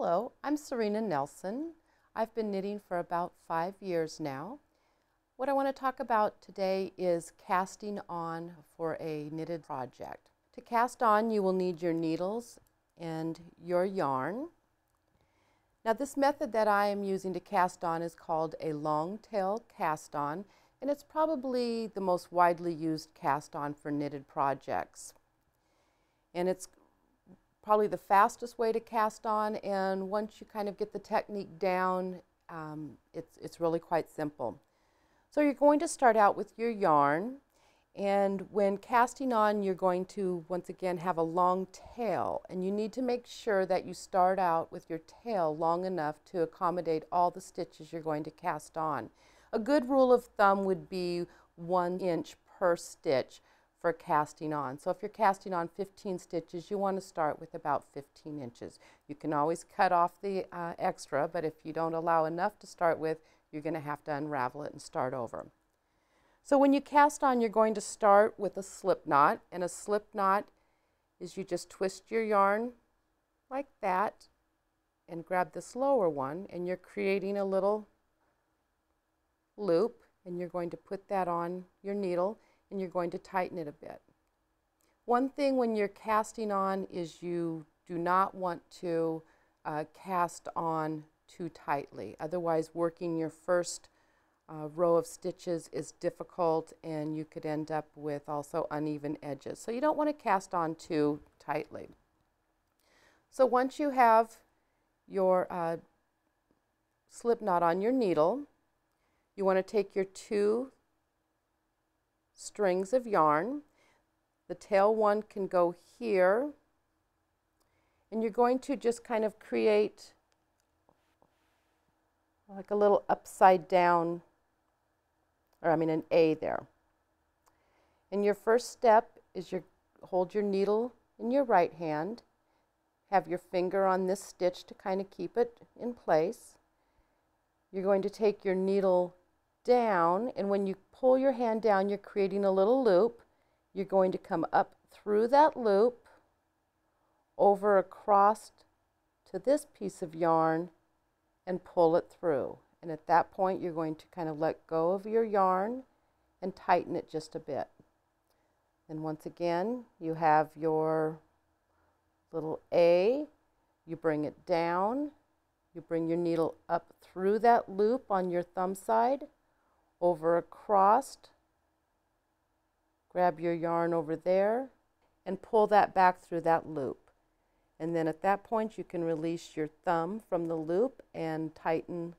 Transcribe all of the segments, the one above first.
Hello, I'm Serena Nelson. I've been knitting for about 5 years now. What I want to talk about today is casting on for a knitted project. To cast on, you will need your needles and your yarn. Now, this method that I am using to cast on is called a long tail cast on, and it's probably the most widely used cast on for knitted projects. And it's probably the fastest way to cast on, and once you kind of get the technique down, it's really quite simple. So you're going to start out with your yarn, and when casting on, you're going to once again have a long tail, and you need to make sure that you start out with your tail long enough to accommodate all the stitches you're going to cast on. A good rule of thumb would be 1 inch per stitch for casting on. So if you're casting on 15 stitches, you want to start with about 15 inches. You can always cut off the extra, but if you don't allow enough to start with, you're going to have to unravel it and start over. So when you cast on, you're going to start with a slip knot, and a slip knot is you just twist your yarn like that and grab this lower one, and you're creating a little loop, and you're going to put that on your needle, and you're going to tighten it a bit. One thing when you're casting on is you do not want to cast on too tightly. Otherwise, working your first row of stitches is difficult, and you could end up with also uneven edges. So you don't want to cast on too tightly. So once you have your slip knot on your needle, you want to take your 2 strings of yarn. The tail one can go here, and you're going to just kind of create like a little upside down, or an A there. And your first step is you hold your needle in your right hand, have your finger on this stitch to kind of keep it in place. You're going to take your needle down, and when you pull your hand down, you're creating a little loop. You're going to come up through that loop, over across to this piece of yarn, and pull it through. And at that point, you're going to kind of let go of your yarn and tighten it just a bit. And once again, you have your little A, you bring it down, you bring your needle up through that loop on your thumb side, over across, grab your yarn over there, and pull that back through that loop. And then at that point, you can release your thumb from the loop and tighten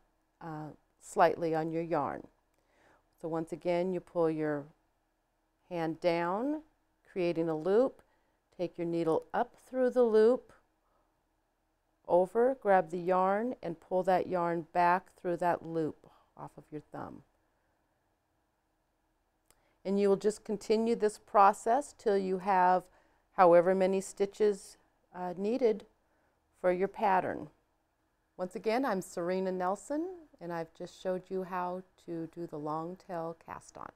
slightly on your yarn. So once again, you pull your hand down, creating a loop, take your needle up through the loop, over, grab the yarn, and pull that yarn back through that loop off of your thumb. And you will just continue this process till you have however many stitches needed for your pattern. Once again, I'm Serena Nelson, and I've just showed you how to do the long tail cast on.